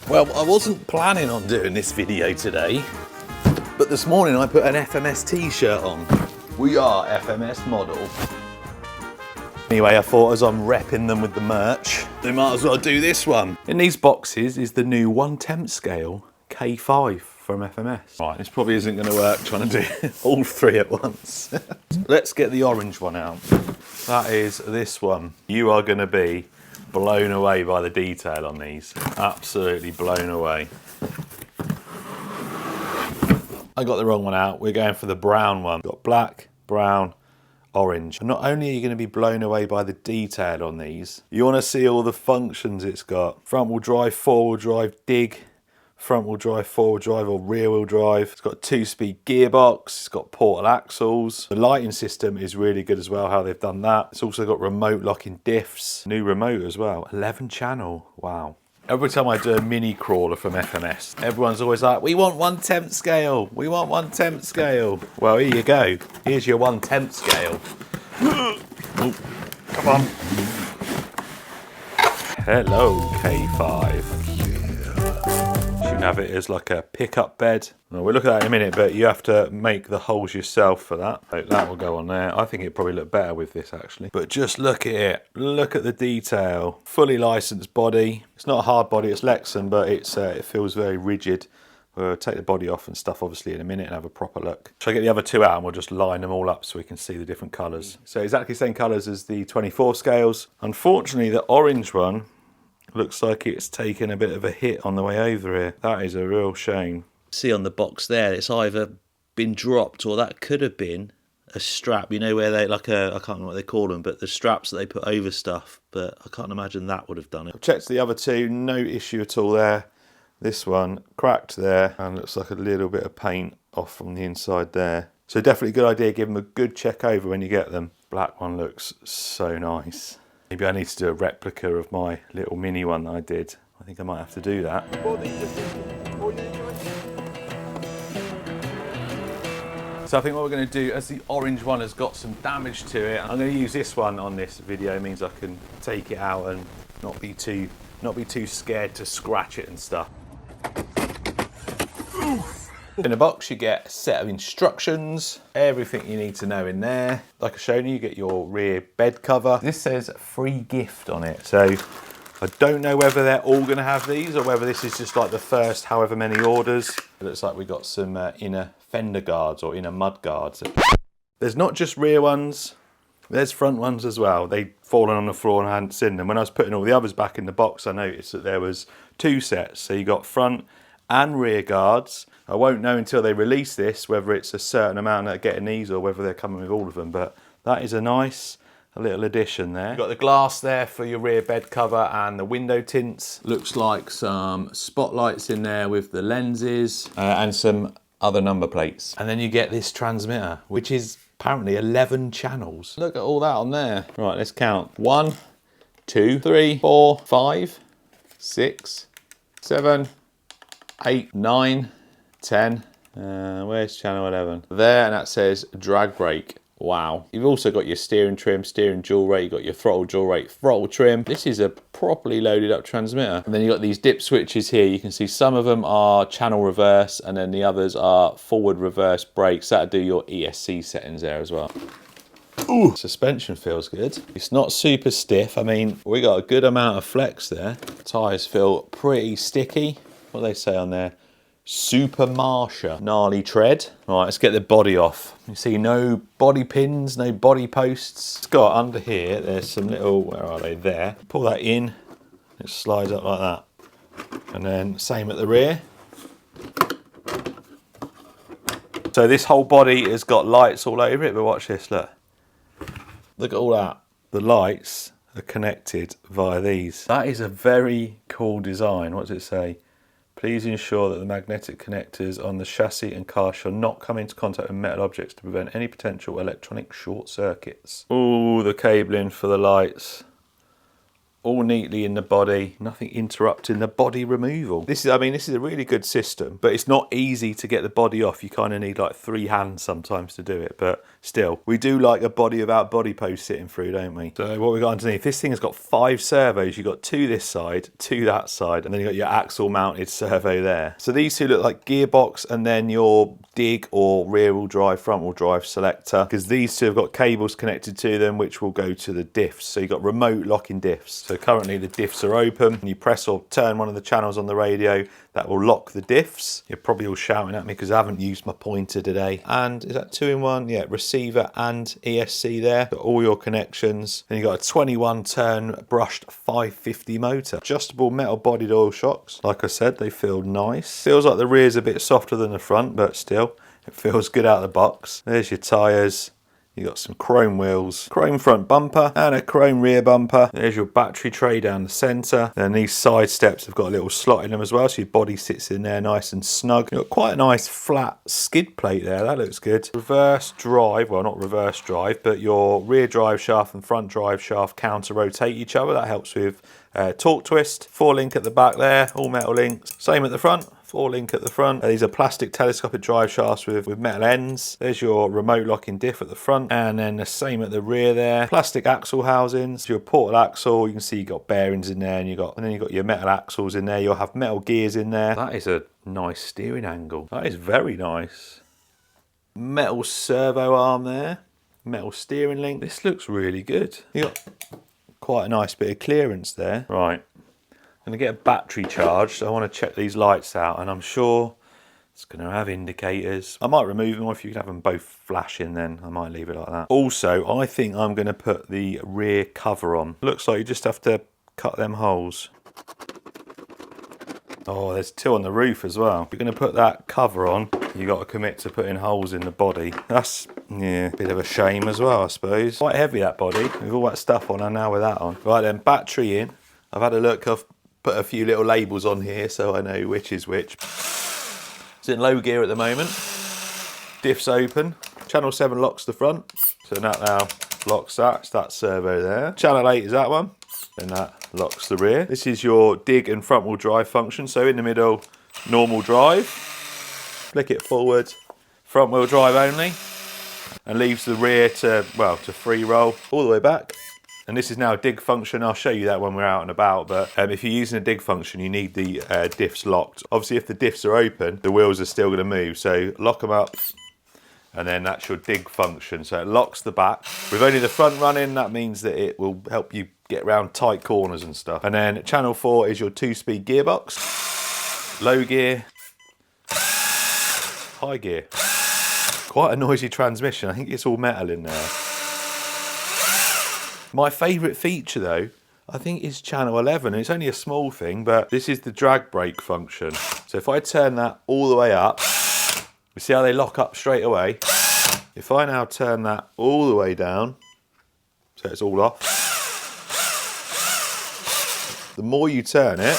Well, I wasn't planning on doing this video today, but this morning I put an FMS t-shirt on. We are FMS model. Anyway, I thought as I'm repping them with the merch, they might as well do this one. In these boxes is the new 1/10 scale K5 from FMS. Right, this probably isn't going to work trying to do all three at once. Let's get the orange one out. That is this one. You are going to be blown away by the detail on these. Absolutely blown away. I got the wrong one out. We're going for the brown one. Got black, brown, orange. And not only are you going to be blown away by the detail on these, you want to see all the functions it's got. Front wheel drive, 4-wheel drive, dig, front wheel drive, 4-wheel drive or rear wheel drive. It's got a 2-speed gearbox, it's got portal axles. The lighting system is really good as well, how they've done that. It's also got remote locking diffs, new remote as well, 11 channel, wow. Every time I do a mini crawler from FMS, everyone's always like, we want 1/10 scale, we want 1/10 scale. Well, here you go, here's your 1/10 scale. Oh, come on. Hello, K5. You can have it as like a pickup bed. Well, we'll look at that in a minute, but you have to make the holes yourself for that. So that will go on there. I think it'd probably look better with this actually. But just look at it. Look at the detail. Fully licensed body. It's not a hard body, it's Lexan, but it feels very rigid. We'll take the body off and stuff obviously in a minute and have a proper look. Shall I get the other two out and we'll just line them all up so we can see the different colours. So exactly the same colours as the 24 scales. Unfortunately, the orange one looks like it's taken a bit of a hit on the way over here. That is a real shame. See on the box there, it's either been dropped or that could have been a strap. You know where they, like a, I can't remember what they call them, but the straps that they put over stuff. But I can't imagine that would have done it. I've checked the other two, no issue at all there. This one cracked there and looks like a little bit of paint off from the inside there. So definitely a good idea, give them a good check over when you get them. Black one looks so nice. Maybe I need to do a replica of my little mini one that I did. I think I might have to do that. So I think what we're going to do, as the orange one has got some damage to it, I'm going to use this one on this video. It means I can take it out and not be too scared to scratch it and stuff. In the box you get a set of instructions, everything you need to know in there. Like I've shown you, you get your rear bed cover. This says free gift on it, so I don't know whether they're all going to have these or whether this is just like the first however many orders. It looks like we got some inner fender guards or inner mud guards. There's not just rear ones, there's front ones as well. They'd fallen on the floor and I hadn't seen them. When I was putting all the others back in the box, I noticed that there was two sets. So you got front and rear guards. I won't know until they release this whether it's a certain amount that are getting these or whether they're coming with all of them, but that is a nice little addition there. You've got the glass there for your rear bed cover and the window tints. Looks like some spotlights in there with the lenses and some other number plates. And then you get this transmitter, which is apparently 11 channels. Look at all that on there. Right, let's count. 1, 2, 3, 4, 5, 6, 7, 8, 9, 10. Where's channel 11? There, and that says drag brake. Wow. You've also got your steering trim, steering dual rate, you've got your throttle dual rate, throttle trim. This is a properly loaded up transmitter. And then you've got these dip switches here. You can see some of them are channel reverse and then the others are forward reverse brakes. That'll do your ESC settings there as well. Ooh. Suspension feels good. It's not super stiff. I mean, we got a good amount of flex there. Tyres feel pretty sticky. What do they say on there? Super Marsha, gnarly tread. All right, let's get the body off. You see no body pins, no body posts. It's got under here, there's some little, where are they? There. Pull that in, it slides up like that. And then same at the rear. So this whole body has got lights all over it, but watch this, look. Look at all that. The lights are connected via these. That is a very cool design. What does it say? Please ensure that the magnetic connectors on the chassis and car shall not come into contact with metal objects to prevent any potential electronic short circuits. Ooh, the cabling for the lights. all neatly in the body, nothing interrupting the body removal. This is, I mean, this is a really good system, but it's not easy to get the body off. You kind of need like 3 hands sometimes to do it, but still, we do like a body without body post sitting through, don't we? So what we got underneath, this thing has got 5 servos. You've got 2 this side, 2 that side, and then you've got your axle mounted servo there. So these two look like gearbox and then your dig or rear wheel drive, front wheel drive selector, because these two have got cables connected to them, which will go to the diffs. So you've got remote locking diffs. So currently the diffs are open, and you press or turn one of the channels on the radio, that will lock the diffs. You're probably all shouting at me because I haven't used my pointer today. And is that 2-in-1? Yeah, receiver and ESC there. Got all your connections. And you've got a 21 turn brushed 550 motor. Adjustable metal bodied oil shocks. Like I said, they feel nice. Feels like the rear's a bit softer than the front, but still, it feels good out of the box. There's your tyres. You got some chrome wheels, chrome front bumper and a chrome rear bumper. There's your battery tray down the centre. Then these side steps have got a little slot in them as well, so your body sits in there nice and snug. You've got quite a nice flat skid plate there, that looks good. Reverse drive, well not reverse drive, but your rear drive shaft and front drive shaft counter rotate each other. That helps with torque twist. 4-link at the back there, all metal links. Same at the front. 4-link at the front. These are plastic telescopic drive shafts with metal ends. There's your remote locking diff at the front, and then the same at the rear there. Plastic axle housings. Your portal axle, you can see you've got bearings in there, and then you've got your metal axles in there. You'll have metal gears in there. That is a nice steering angle. That is very nice. Metal servo arm there. Metal steering link. This looks really good. You got quite a nice bit of clearance there. Right. I'm going to get a battery charge, so I want to check these lights out, and I'm sure it's going to have indicators. I might remove them, or if you can have them both flashing, then I might leave it like that. Also, I think I'm going to put the rear cover on. Looks like you just have to cut them holes. Oh, there's 2 on the roof as well. If you're going to put that cover on, you've got to commit to putting holes in the body. That's, yeah, a bit of a shame as well, I suppose. Quite heavy, that body, with all that stuff on, and now with that on. Right then, battery in. I've had a look, I've put a few little labels on here so I know which is which. It's in low gear at the moment. Diffs open. Channel 7 locks the front. So that now locks that. It's that servo there. Channel 8 is that one. And that locks the rear. This is your dig and front wheel drive function. So in the middle, normal drive. Flick it forward. Front wheel drive only. And leaves the rear to, well, to free roll all the way back. And this is now a dig function. I'll show you that when we're out and about, but if you're using a dig function, you need the diffs locked. Obviously, if the diffs are open, the wheels are still going to move. So lock them up, and then that's your dig function. So it locks the back. With only the front running, that means that it will help you get around tight corners and stuff. And then channel 4 is your 2-speed gearbox. Low gear, high gear. Quite a noisy transmission. I think it's all metal in there. My favourite feature though, I think is channel 11. It's only a small thing, but this is the drag brake function. So if I turn that all the way up, you see how they lock up straight away? If I now turn that all the way down, so it's all off, the more you turn it,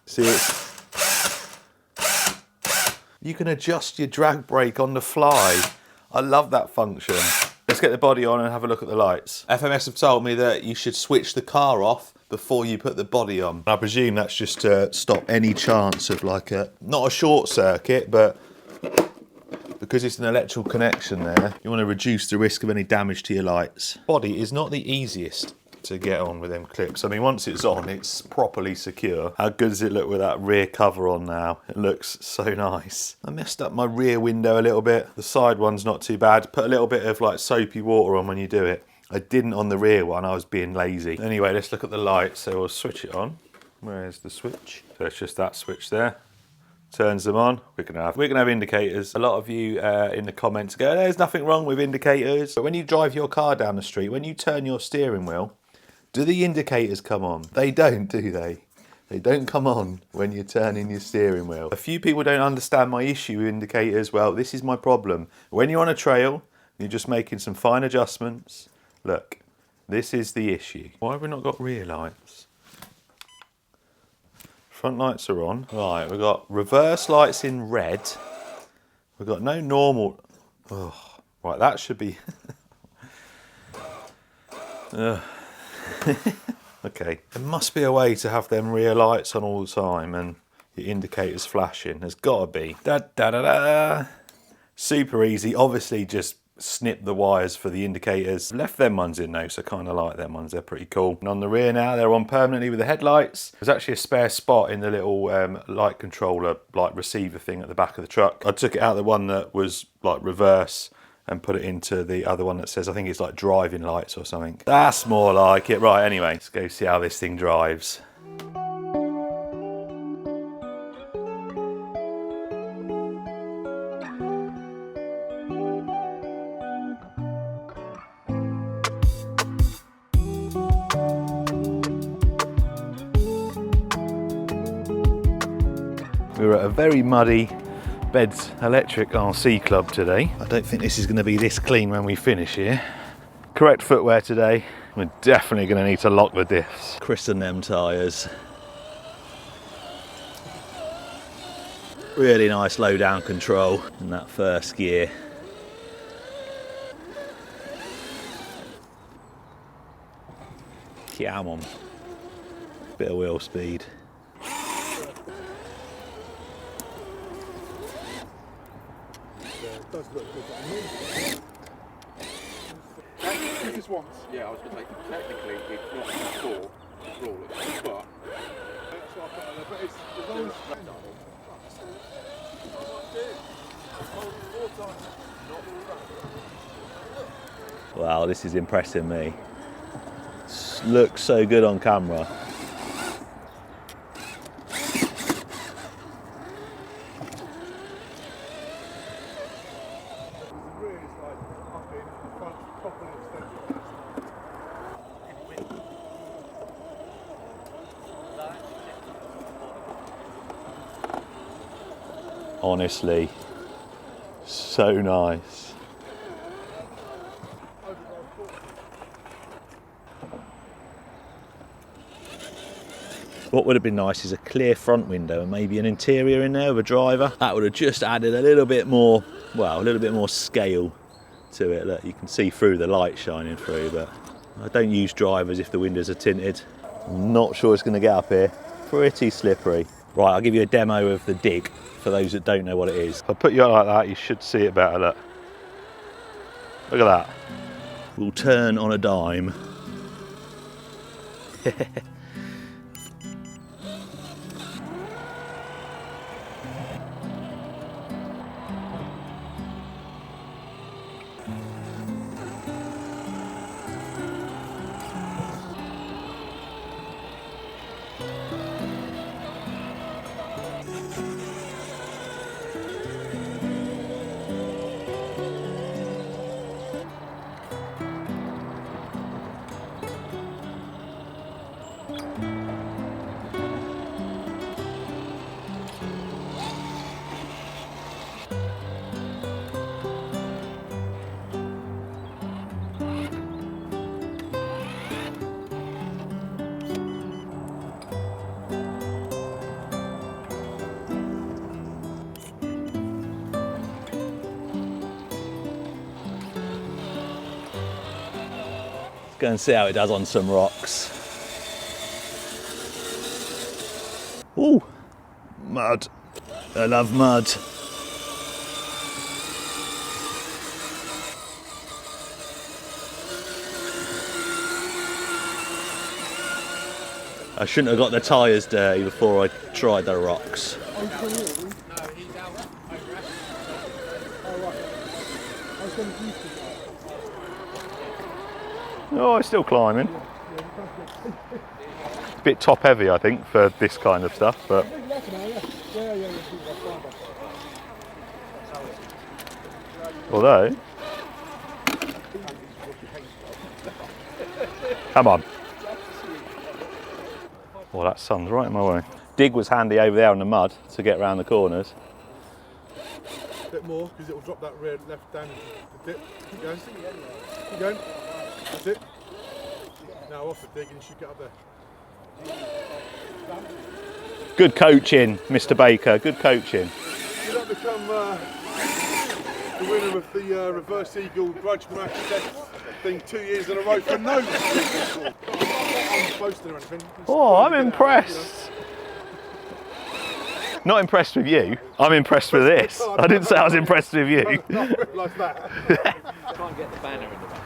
see you can adjust your drag brake on the fly. I love that function. Let's get the body on and have a look at the lights. FMS have told me that you should switch the car off before you put the body on. I presume that's just to stop any chance of like not a short circuit, but because it's an electrical connection there, you want to reduce the risk of any damage to your lights. Body is not the easiest to get on with them clips. I mean, once it's on, it's properly secure. How good does it look with that rear cover on now? It looks so nice. I messed up my rear window a little bit. The side one's not too bad. Put a little bit of like soapy water on when you do it. I didn't on the rear one, I was being lazy. Anyway, let's look at the lights. So we'll switch it on. Where's the switch? So it's just that switch there. Turns them on. We're gonna have indicators. A lot of you in the comments go, there's nothing wrong with indicators. But when you drive your car down the street, when you turn your steering wheel, do the indicators come on? They don't, do they? They don't come on when you're turning your steering wheel. A few people don't understand my issue with indicators. Well, this is my problem. When you're on a trail, you're just making some fine adjustments. Look, this is the issue. Why have we not got rear lights? Front lights are on. Right, we've got reverse lights in red. We've got no normal. Oh, right, that should be. Okay, there must be a way to have them rear lights on all the time and your indicators flashing. There's got to be. Da, da, da, da. Super easy. Obviously just snip the wires for the indicators. Left them ones in though, so I kind of like them ones. They're pretty cool. And on the rear now, they're on permanently with the headlights. There's actually a spare spot in the little light controller, like receiver thing at the back of the truck. I took it out the one that was like reverse and put it into the other one that says, I think it's like driving lights or something. That's more like it. Right, anyway, let's go see how this thing drives. We were at a very muddy Beds Electric RC Club today. I don't think this is going to be this clean when we finish here. Correct footwear today. We're definitely going to need to lock the diffs. Christen them tyres. Really nice low down control in that first gear. Come on. Bit of wheel speed. Does look good. Just once. Yeah, I was going to say, technically it's not before the rule, but that's what I thought, but it's as long as Wow, this is impressing me. Looks so good on camera. Honestly, so nice. What would have been nice is a clear front window and maybe an interior in there with a driver. That would have just added a little bit more, well, a little bit more scale to it. Look, you can see through the light shining through, but I don't use drivers if the windows are tinted. I'm not sure it's going to get up here. Pretty slippery. Right, I'll give you a demo of the Dig for those that don't know what it is. If I put you out like that, you should see it better. Look. Look at that. We'll turn on a dime. Go and see how it does on some rocks. Ooh, mud. I love mud. I shouldn't have got the tyres dirty before I tried the rocks. Oh, it's still climbing. It's a bit top heavy, I think, for this kind of stuff, but although, come on. Well, that sun's right in my way. Dig was handy over there in the mud to get around the corners. a bit more because it will drop that rear left down the dip. Keep going. Keep going. That's it. Now off the dig and you should get up there. Good coaching, Mr. Baker. Good coaching. Did that become the winner of the Reverse Eagle Grudge Match test thing 2 years in a row for no reason? not boasting or anything. Oh, I'm impressed. Not impressed with you. I'm impressed with this. I didn't say I was impressed with you. Like that. Try and get the banner in the back.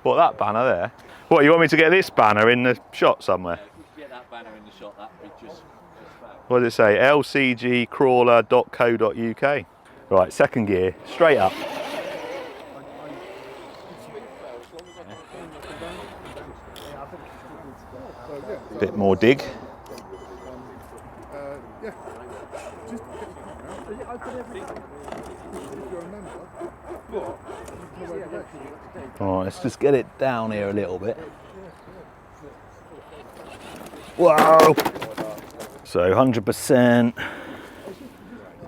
What, that banner there? What, you want me to get this banner in the shot somewhere? If we could get that banner in the shot, that'd be just fab. What does it say? lcgcrawler.co.uk. Right, second gear, straight up. Bit more dig. Yeah. Just All right, let's just get it down here a little bit. Whoa! So 100%,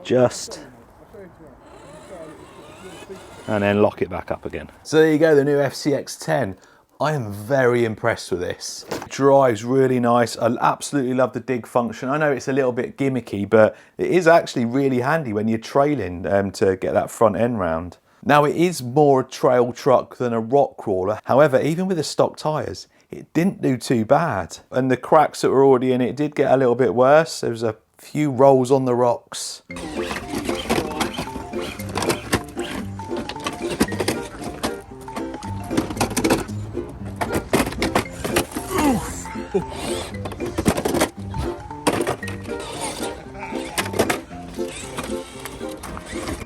just, and then lock it back up again. So there you go, the new FCX10. I am very impressed with this. It drives really nice. I absolutely love the dig function. I know it's a little bit gimmicky, but it is actually really handy when you're trailing to get that front end round. Now, it is more a trail truck than a rock crawler. However, even with the stock tyres, it didn't do too bad. And the cracks that were already in it did get a little bit worse. There was a few rolls on the rocks.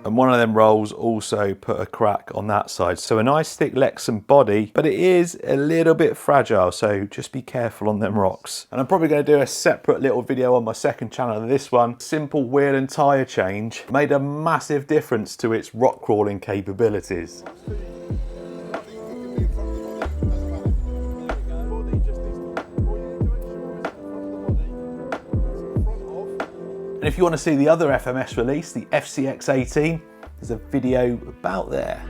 And one of them rolls also put a crack on that side. So a nice thick Lexan body, but it is a little bit fragile, so just be careful on them rocks. And I'm probably going to do a separate little video on my second channel than this one. Simple wheel and tyre change made a massive difference to its rock crawling capabilities. And if you want to see the other FMS release, the FCX10, there's a video about there.